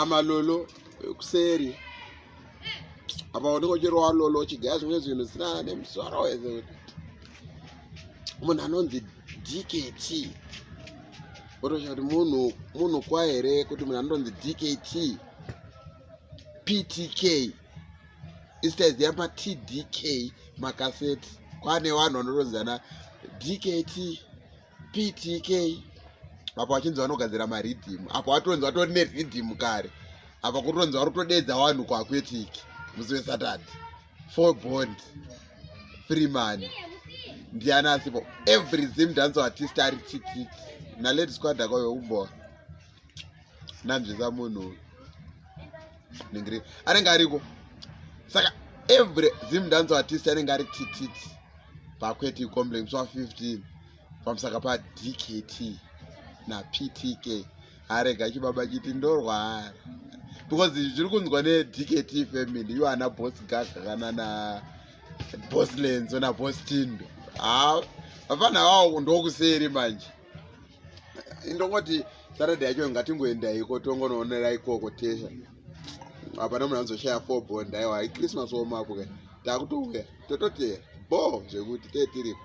malolo kuseri apa unenge uchirwa lolo uchigaya zvimwe zvinhu zvisina nemusoro wese munhu anonzi DKT otosha kuti munhu kwa here kuti munhu anonzi DKT PTK isitaiziya maTDK makaseti kwane vanhu vanotonzana DKT PTK apa vachinzi vanogadzira maridhimu apa watonzi vatori neridhimu kare apa kutonzi vari kutodedza vanhu kuakwetiki musi weSaturday 4 Bond Freeman ndiani asipo every zim dance artist ari titi na Lady Squad akayo umbo nanzvisa munhu ningiri anenge ariko saka every zim dance artist anenge ari titi pakweti complex wa 15 pamusaka pa DKT na PTK arega chibaba chiti ndorwara because zviri kunzwa ne DKT family you ana boss gaga kana na boss Lenzo na boss Tindo vafana wao ndokuseri manje indongoti Saturday yacho ngatingoenda iko tongonoonera ikoko tesha apana munhu anzoshaya 4 Bond aiwa Christmas womapo takutuya tototera bo zvekuti tetiri